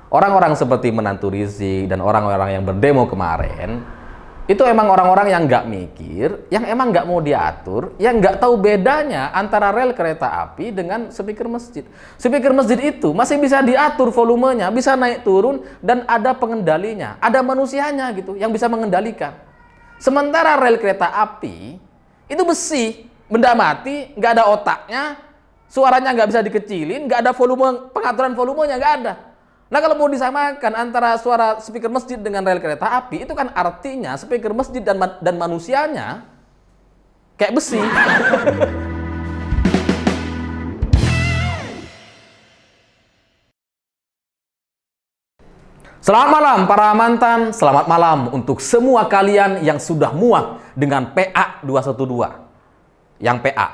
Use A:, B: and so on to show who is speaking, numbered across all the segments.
A: orang-orang seperti menantu Rizik dan orang-orang yang berdemo kemarin, itu emang orang-orang yang nggak mikir, yang emang nggak mau diatur, yang nggak tahu bedanya antara rel kereta api dengan speaker masjid. Speaker masjid itu masih bisa diatur volumenya, bisa naik turun, dan ada pengendalinya, ada manusianya gitu, yang bisa mengendalikan. Sementara rel kereta api, itu besi, benda mati, nggak ada otaknya, suaranya nggak bisa dikecilin, nggak ada volume, pengaturan volumenya nggak ada. Nah, kalau mau disamakan antara suara speaker masjid dengan rel kereta api, itu kan artinya speaker masjid dan manusianya kayak besi. Selamat malam para mantan, selamat malam untuk semua kalian yang sudah muak dengan PA 212. Yang PA.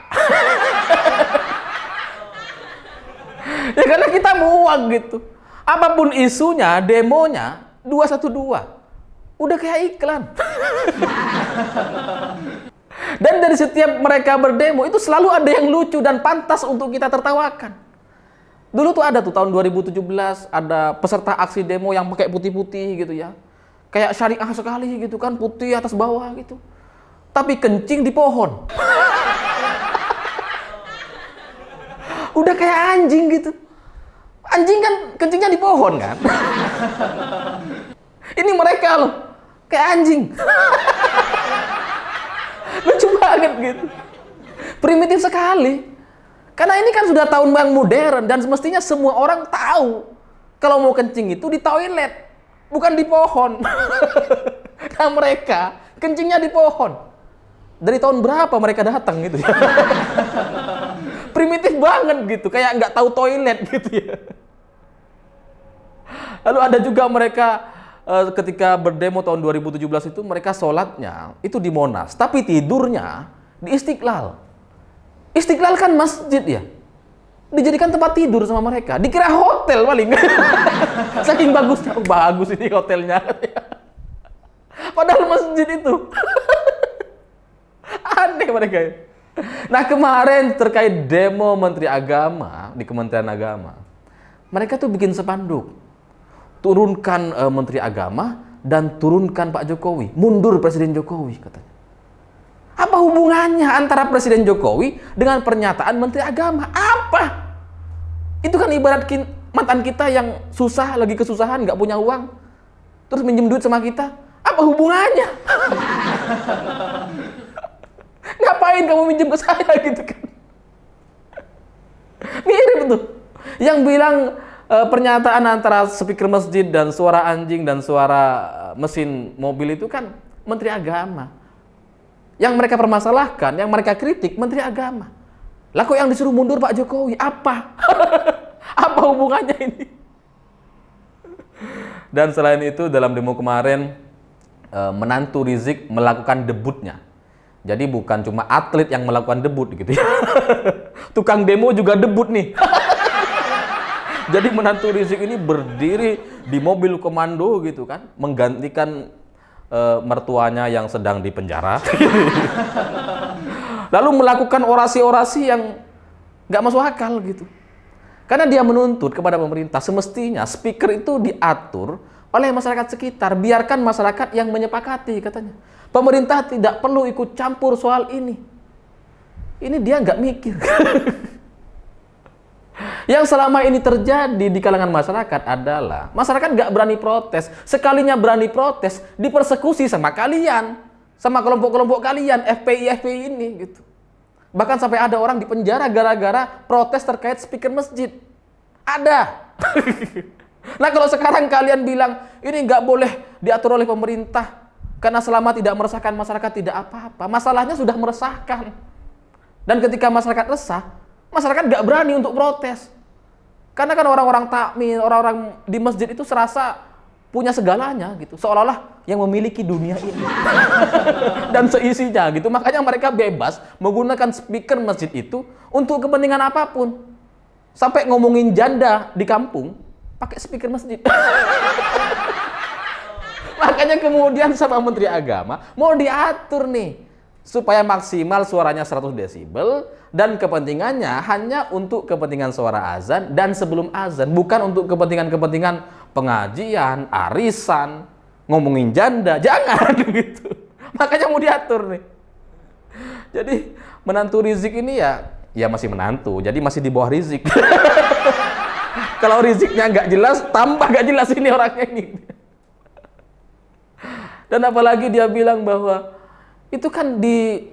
A: Ya karena kita muak gitu. Apapun isunya, demonya 212. Udah kayak iklan. Dan dari setiap mereka berdemo itu selalu ada yang lucu dan pantas untuk kita tertawakan. Dulu tuh ada tuh tahun 2017 ada peserta aksi demo yang pakai putih-putih gitu ya. Kayak syariah sekali gitu kan, putih atas bawah gitu. Tapi kencing di pohon. Udah kayak anjing gitu. Anjing kan kencingnya di pohon kan. Ini mereka loh kayak anjing. Lucu banget gitu. Primitif sekali. Karena ini kan sudah tahun yang modern dan semestinya semua orang tahu kalau mau kencing itu di toilet, bukan di pohon. Nah, mereka kencingnya di pohon. Dari tahun berapa mereka datang gitu ya. Primitif banget gitu, kayak nggak tahu toilet gitu ya. Lalu ada juga mereka ketika berdemo tahun 2017 itu mereka sholatnya itu di Monas, tapi tidurnya di Istiqlal. Istiqlal kan masjid ya, dijadikan tempat tidur sama mereka. Dikira hotel paling. Saking bagusnya, oh, bagus ini hotelnya. Padahal masjid itu. Aneh mereka ya. Nah, kemarin terkait demo Menteri Agama di Kementerian Agama, mereka tuh bikin spanduk, turunkan Menteri Agama dan turunkan Pak Jokowi, mundur Presiden Jokowi katanya. Apa hubungannya antara Presiden Jokowi dengan pernyataan Menteri Agama? Apa? Itu kan ibarat mantan kita yang susah, lagi kesusahan, nggak punya uang, terus minjem duit sama kita. Apa hubungannya? Ngapain kamu minjem ke saya gitu kan? Mirip tuh. Yang bilang pernyataan antara speaker masjid dan suara anjing dan suara mesin mobil itu kan Menteri Agama. Yang mereka permasalahkan, yang mereka kritik Menteri Agama. Lah kok yang disuruh mundur Pak Jokowi? Apa? Apa hubungannya ini? Dan selain itu dalam demo kemarin menantu Rizik melakukan debutnya. Jadi bukan cuma atlet yang melakukan debut gitu ya. Tukang demo juga debut nih. Jadi menantu Rizik ini berdiri di mobil komando gitu kan, menggantikan mertuanya yang sedang dipenjara. Lalu melakukan orasi-orasi yang nggak masuk akal gitu. Karena dia menuntut kepada pemerintah semestinya speaker itu diatur oleh masyarakat sekitar, biarkan masyarakat yang menyepakati katanya. Pemerintah tidak perlu ikut campur soal ini. Ini dia nggak mikir. Yang selama ini terjadi di kalangan masyarakat adalah masyarakat nggak berani protes. Sekalinya berani protes, dipersekusi sama kalian, sama kelompok-kelompok kalian, FPI ini gitu. Bahkan sampai ada orang di penjara gara-gara protes terkait speaker masjid. Ada. Nah, kalau sekarang kalian bilang ini nggak boleh diatur oleh pemerintah karena selama tidak meresahkan masyarakat tidak apa-apa. Masalahnya sudah meresahkan. Dan ketika masyarakat resah, masyarakat nggak berani untuk protes. Karena kan orang-orang takmir, orang-orang di masjid itu serasa punya segalanya gitu. Seolah-olah yang memiliki dunia ini. Dan seisinya gitu. Makanya mereka bebas menggunakan speaker masjid itu untuk kepentingan apapun. Sampai ngomongin janda di kampung pakai speaker masjid. Makanya kemudian sama Menteri Agama mau diatur nih supaya maksimal suaranya 100 desibel dan kepentingannya hanya untuk kepentingan suara azan dan sebelum azan, bukan untuk kepentingan-kepentingan pengajian, arisan, ngomongin janda, jangan gitu. Makanya mau diatur nih. Jadi menantu Rizik ini ya masih menantu, jadi masih di bawah Rizik. Kalau Riziknya nggak jelas, tambah nggak jelas ini orangnya ini. Dan apalagi dia bilang bahwa itu kan di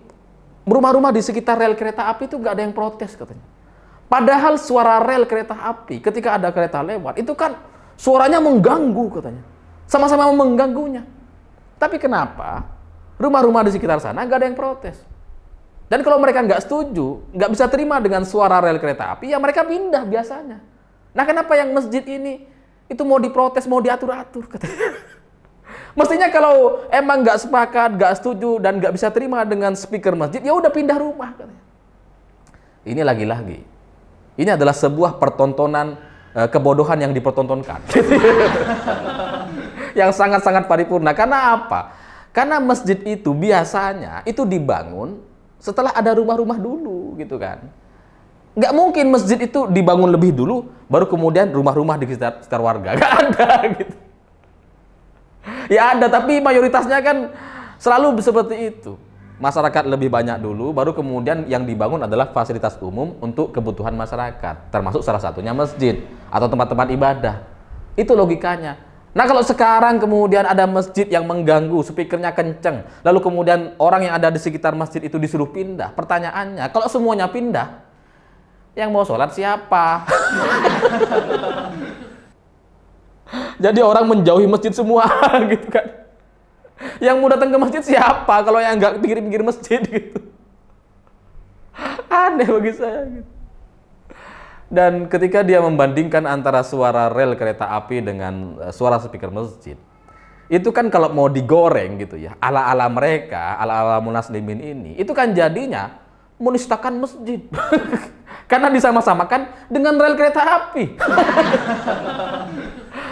A: rumah-rumah di sekitar rel kereta api itu nggak ada yang protes katanya. Padahal suara rel kereta api ketika ada kereta lewat itu kan suaranya mengganggu katanya. Sama-sama mengganggunya. Tapi kenapa rumah-rumah di sekitar sana nggak ada yang protes? Dan kalau mereka nggak setuju, nggak bisa terima dengan suara rel kereta api, ya mereka pindah biasanya. Nah kenapa yang masjid ini itu mau diprotes, mau diatur-atur katanya. Mestinya kalau emang nggak sepakat, nggak setuju, dan nggak bisa terima dengan speaker masjid, ya udah pindah rumah katanya. Ini lagi-lagi, ini adalah sebuah pertontonan kebodohan yang dipertontonkan. Yang sangat-sangat paripurna. Karena apa? Karena masjid itu biasanya itu dibangun setelah ada rumah-rumah dulu gitu kan. Nggak mungkin masjid itu dibangun lebih dulu, baru kemudian rumah-rumah di sekitar warga. Nggak ada gitu. Ya ada, tapi mayoritasnya kan selalu seperti itu. Masyarakat lebih banyak dulu, baru kemudian yang dibangun adalah fasilitas umum untuk kebutuhan masyarakat. Termasuk salah satunya masjid atau tempat-tempat ibadah. Itu logikanya. Nah kalau sekarang kemudian ada masjid yang mengganggu, speakernya kenceng, lalu kemudian orang yang ada di sekitar masjid itu disuruh pindah. Pertanyaannya, kalau semuanya pindah, yang mau sholat siapa? Jadi orang menjauhi masjid semua gitu kan. Yang mau datang ke masjid siapa kalau yang nggak pinggir-pinggir masjid gitu. Aneh bagi saya gitu. Dan ketika dia membandingkan antara suara rel kereta api dengan suara speaker masjid, itu kan kalau mau digoreng gitu ya, ala-ala mereka, ala-ala Munaslimin ini, itu kan jadinya menistakan masjid. Karena disama-samakan dengan rel kereta api.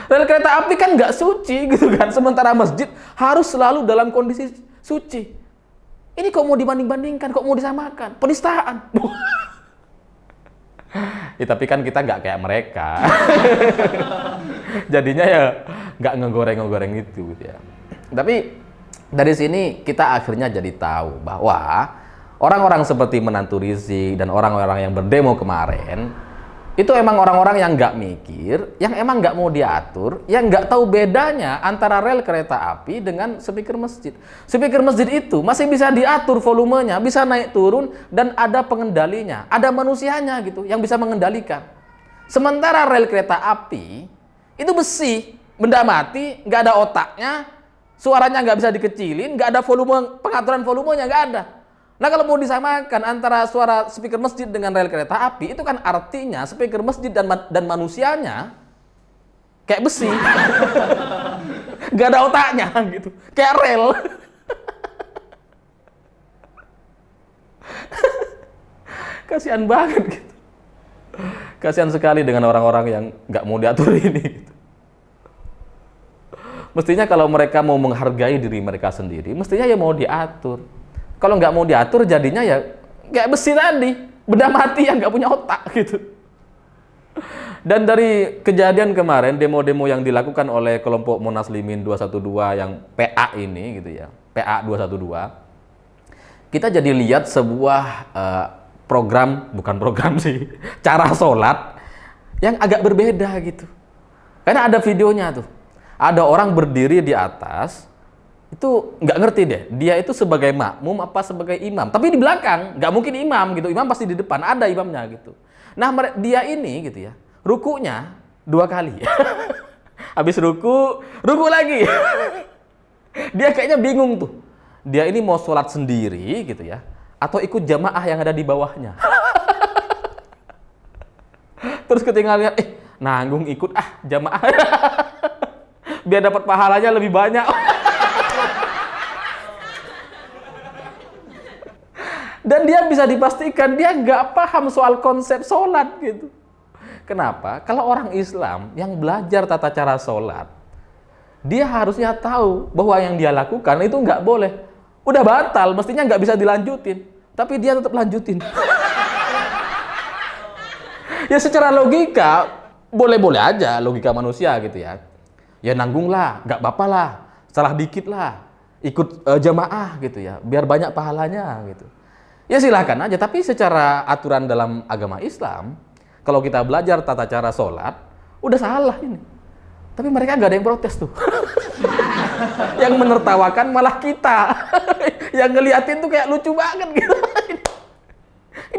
A: Rel kereta api kan nggak suci gitu kan, sementara masjid harus selalu dalam kondisi suci. Ini kok mau dibanding-bandingkan, kok mau disamakan? Penistaan. Ya, tapi kan kita nggak kayak mereka. Jadinya ya nggak ngegoreng-ngegoreng itu gitu ya. Tapi dari sini kita akhirnya jadi tahu bahwa orang-orang seperti menantu Rizik dan orang-orang yang berdemo kemarin itu emang orang-orang yang nggak mikir, yang emang nggak mau diatur, yang nggak tahu bedanya antara rel kereta api dengan speaker masjid. Speaker masjid itu masih bisa diatur volumenya, bisa naik turun, dan ada pengendalinya, ada manusianya gitu yang bisa mengendalikan. Sementara rel kereta api itu besi, benda mati, nggak ada otaknya, suaranya nggak bisa dikecilin, nggak ada volume, pengaturan volumenya nggak ada. Nah kalau mau disamakan antara suara speaker masjid dengan rel kereta api, itu kan artinya speaker masjid dan manusianya kayak besi. Gak ada otaknya gitu, kayak rel. Kasihan banget gitu. Kasihan sekali dengan orang-orang yang gak mau diatur ini gitu. Mestinya kalau mereka mau menghargai diri mereka sendiri, mestinya ya mau diatur. Kalau nggak mau diatur jadinya ya kayak besi tadi, benda mati yang nggak punya otak gitu. Dan dari kejadian kemarin, demo-demo yang dilakukan oleh kelompok Munaslimin 212 yang PA ini gitu ya, PA 212, kita jadi lihat sebuah program, bukan program sih, cara sholat yang agak berbeda gitu. Karena ada videonya tuh, ada orang berdiri di atas, itu nggak ngerti deh, dia itu sebagai makmum apa sebagai imam. Tapi di belakang, nggak mungkin imam gitu, imam pasti di depan, ada imamnya gitu. Nah dia ini gitu ya, rukunya 2 kali. Habis ruku lagi. Dia kayaknya bingung tuh, dia ini mau sholat sendiri gitu ya, atau ikut jamaah yang ada di bawahnya. Terus ketika lihat, nanggung ikut jamaah. Biar dapat pahalanya lebih banyak. Dan dia bisa dipastikan dia nggak paham soal konsep sholat gitu. Kenapa? Kalau orang Islam yang belajar tata cara sholat, dia harusnya tahu bahwa yang dia lakukan itu nggak boleh. Udah batal, mestinya nggak bisa dilanjutin. Tapi dia tetap lanjutin. Ya secara logika, boleh-boleh aja logika manusia gitu ya. ya nanggung lah, nggak apa-apa lah, salah dikit lah, ikut jamaah gitu ya, biar banyak pahalanya gitu. Ya silahkan aja, tapi secara aturan dalam agama Islam, kalau kita belajar tata cara sholat, udah salah ini. Tapi mereka nggak ada yang protes tuh. Yang menertawakan malah kita. Yang ngeliatin tuh kayak lucu banget gitu.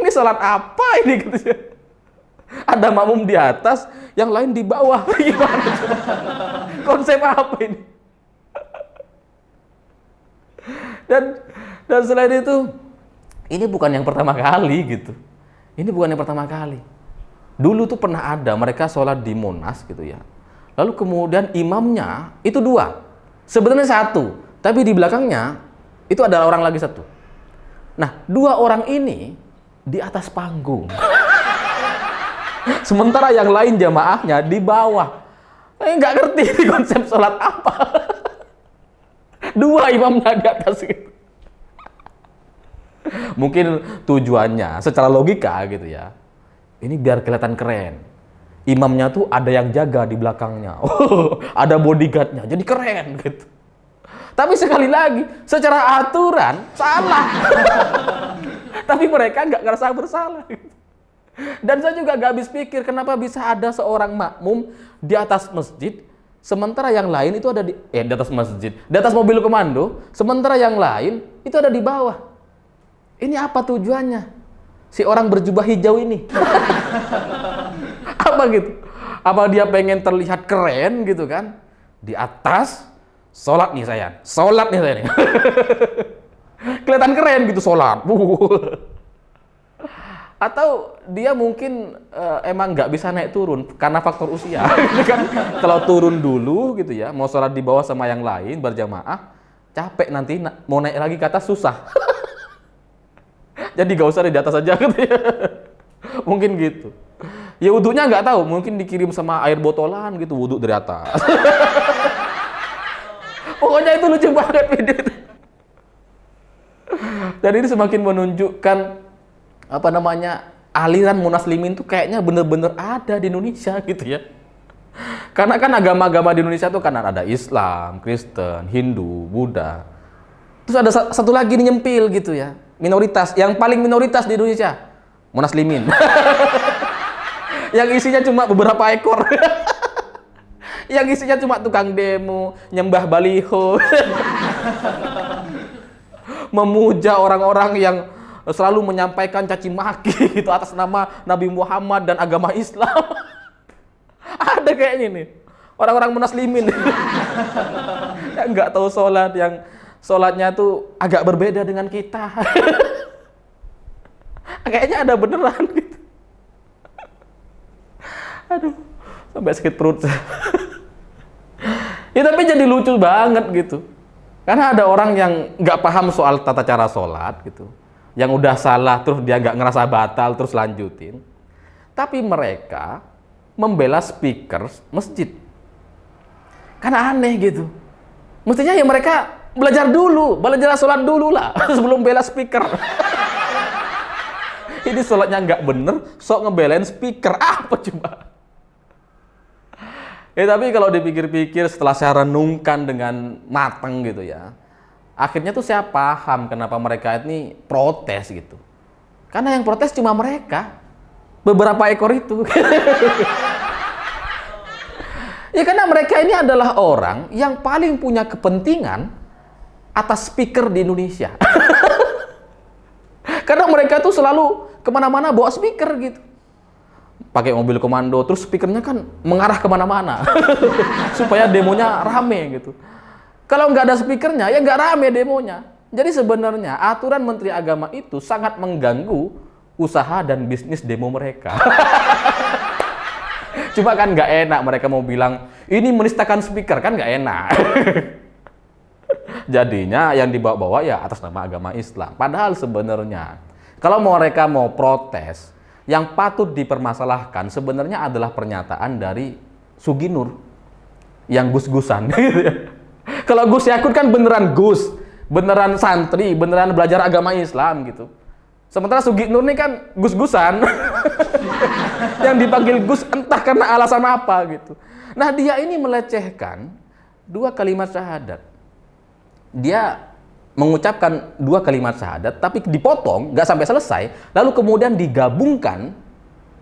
A: Ini sholat apa ini gitu ya. Ada makmum di atas, yang lain di bawah. Gimana coba? Konsep apa ini? Dan selain itu, ini bukan yang pertama kali gitu. Ini bukan yang pertama kali. Dulu tuh pernah ada mereka sholat di Monas gitu ya. Lalu kemudian imamnya itu 2. Sebenarnya 1, tapi di belakangnya itu ada orang lagi 1. Nah, 2 orang ini di atas panggung. Sementara yang lain jamaahnya di bawah. Nggak ngerti ini konsep sholat apa. 2 imamnya di atas gitu. Mungkin tujuannya secara logika gitu ya. Ini biar kelihatan keren. Imamnya tuh ada yang jaga di belakangnya. Oh, ada bodyguardnya, jadi keren gitu. Tapi sekali lagi, secara aturan salah. Tapi mereka nggak ngerasa bersalah. Gitu. Dan saya juga nggak habis pikir kenapa bisa ada seorang makmum di atas masjid, sementara yang lain itu ada di atas masjid, di atas mobil komando, sementara yang lain itu ada di bawah. Ini apa tujuannya? Si orang berjubah hijau ini. Apa gitu? Apa dia pengen terlihat keren gitu kan? Di atas, sholat nih saya. Sholat nih saya nih. Kelihatan keren gitu sholat. Atau dia mungkin emang nggak bisa naik turun karena faktor usia. Kan? Kalau turun dulu gitu ya, mau sholat di bawah sama yang lain berjamaah, capek nanti mau naik lagi ke atas susah. Jadi gak usah di atas aja gitu ya. Mungkin gitu. Ya wudunya nggak tahu, mungkin dikirim sama air botolan gitu, wudhu dari atas. Pokoknya itu lucu banget video itu. Dan ini semakin menunjukkan apa namanya, aliran Munaslimin tuh kayaknya bener-bener ada di Indonesia gitu ya. Karena kan agama-agama di Indonesia tuh kan ada Islam, Kristen, Hindu, Buddha. Terus ada satu lagi nih nyempil gitu ya. Minoritas, yang paling minoritas di Indonesia, Munaslimin. Yang isinya cuma beberapa ekor. Yang isinya cuma tukang demo, nyembah baliho. Memuja orang-orang yang selalu menyampaikan caci maki gitu atas nama Nabi Muhammad dan agama Islam. Ada kayaknya nih. Orang-orang Munaslimin. Yang nggak tahu sholat, yang sholatnya tuh agak berbeda dengan kita. Kayaknya ada beneran gitu. Aduh, sampai sakit perut. Ya tapi jadi lucu banget gitu. Karena ada orang yang nggak paham soal tata cara sholat gitu. Yang udah salah terus dia nggak ngerasa batal terus lanjutin. Tapi mereka membela speaker masjid. Karena aneh gitu. Mestinya ya mereka belajar dulu, belajar sholat dulu lah sebelum bela speaker. Ini sholatnya nggak bener, sok ngebelain speaker. Apa coba? Tapi kalau dipikir-pikir setelah saya renungkan dengan matang gitu ya, akhirnya tuh saya paham kenapa mereka ini protes gitu. Karena yang protes cuma mereka, beberapa ekor itu. Ya karena mereka ini adalah orang yang paling punya kepentingan atas speaker di Indonesia. Karena mereka tuh selalu kemana-mana bawa speaker gitu. Pakai mobil komando, terus speakernya kan mengarah kemana-mana. Supaya demonya rame gitu. Kalau nggak ada speakernya, ya nggak rame demonya. Jadi sebenarnya aturan Menteri Agama itu sangat mengganggu usaha dan bisnis demo mereka. Cuma kan nggak enak mereka mau bilang, ini menistakan speaker, kan nggak enak. Jadinya yang dibawa-bawa ya atas nama agama Islam. Padahal sebenarnya, kalau mereka mau protes, yang patut dipermasalahkan sebenarnya adalah pernyataan dari Suginur yang gus-gusan. Kalau Gus Yakut kan beneran gus, beneran santri, beneran belajar agama Islam gitu. Sementara Sugiknur ini kan gus-gusan. Yang dipanggil Gus entah karena alasan apa gitu. Nah, dia ini melecehkan 2 kalimat syahadat. Dia mengucapkan 2 kalimat syahadat, tapi dipotong, nggak sampai selesai, lalu kemudian digabungkan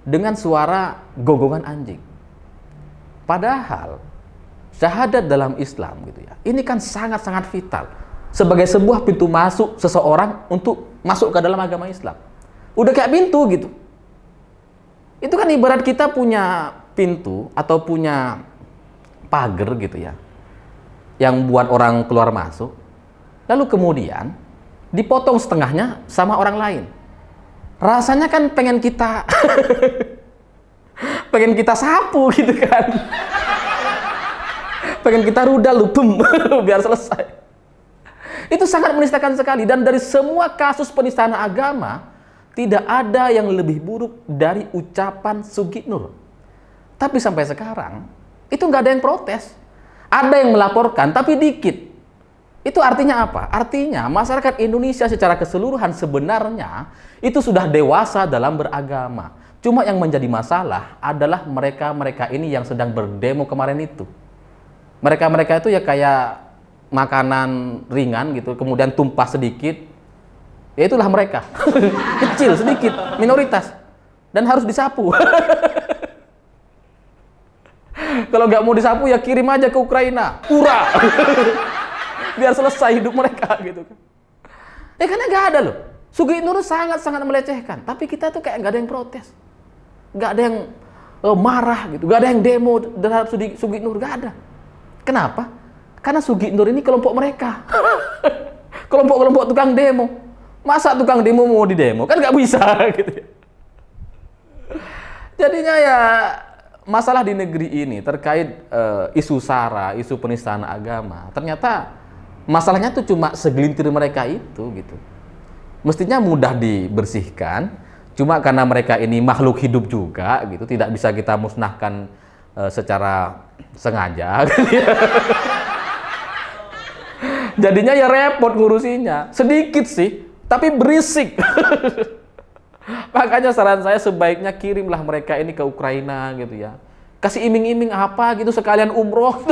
A: dengan suara gonggongan anjing. Padahal syahadat dalam Islam gitu ya, ini kan sangat-sangat vital sebagai sebuah pintu masuk seseorang untuk masuk ke dalam agama Islam. Udah kayak pintu gitu. Itu kan ibarat kita punya pintu atau punya pagar gitu ya, yang buat orang keluar masuk, lalu kemudian dipotong setengahnya sama orang lain. Rasanya kan pengen kita pengen kita sapu gitu kan. Pengen kita rudal lupem biar selesai. Itu sangat menistakan sekali, dan dari semua kasus penistaan agama tidak ada yang lebih buruk dari ucapan Sugiknur. Tapi sampai sekarang itu nggak ada yang protes. Ada yang melaporkan tapi dikit. Itu artinya apa? Artinya masyarakat Indonesia secara keseluruhan sebenarnya itu sudah dewasa dalam beragama. Cuma yang menjadi masalah adalah mereka-mereka ini yang sedang berdemo kemarin itu. Mereka-mereka itu ya kayak makanan ringan gitu, kemudian tumpah sedikit, ya itulah mereka. Kecil, sedikit, minoritas, dan harus disapu. Kalau nggak mau disapu ya kirim aja ke Ukraina, ura, biar selesai hidup mereka gitu. Karena nggak ada loh. Sugiknur sangat-sangat melecehkan, tapi kita tuh kayak nggak ada yang protes, nggak ada yang marah gitu, nggak ada yang demo terhadap Sugiknur, nggak ada. Kenapa? Karena Sugiknur ini kelompok mereka. Kelompok-kelompok tukang demo. Masa tukang demo mau didemo? Kan nggak bisa gitu. Jadinya ya masalah di negeri ini terkait isu SARA, isu penistaan agama. Ternyata masalahnya tuh cuma segelintir mereka itu gitu. Mestinya mudah dibersihkan. Cuma karena mereka ini makhluk hidup juga gitu, tidak bisa kita musnahkan secara sengaja gitu ya. Jadinya ya repot ngurusinya. Sedikit sih, tapi berisik. Makanya saran saya sebaiknya kirimlah mereka ini ke Ukraina gitu ya. Kasih iming-iming apa gitu, sekalian umroh.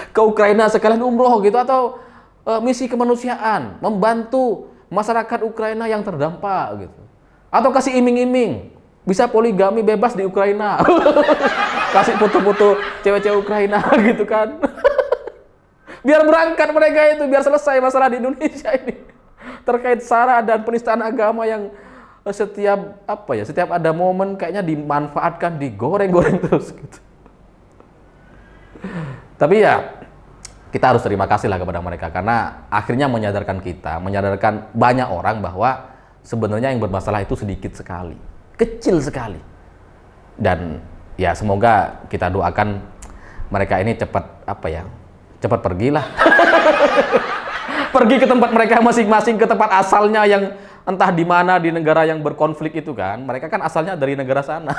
A: Ke Ukraina sekalian umroh gitu, atau misi kemanusiaan, membantu masyarakat Ukraina yang terdampak gitu. Atau kasih iming-iming, bisa poligami bebas di Ukraina. Kasih foto-foto cewek-cewek Ukraina gitu kan. Biar berangkat mereka itu, biar selesai masalah di Indonesia ini. Terkait SARA dan penistaan agama yang setiap ada momen kayaknya dimanfaatkan, digoreng-goreng terus gitu. Tapi ya kita harus terima kasih lah kepada mereka, karena akhirnya menyadarkan banyak orang bahwa sebenarnya yang bermasalah itu sedikit sekali, kecil sekali. Dan ya semoga kita doakan mereka ini cepat pergilah. Pergi ke tempat mereka masing-masing, ke tempat asalnya yang entah di mana di negara yang berkonflik itu kan. Mereka kan asalnya dari negara sana.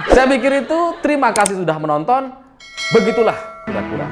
A: Saya pikir itu. Terima kasih sudah menonton. Begitulah kura-kura.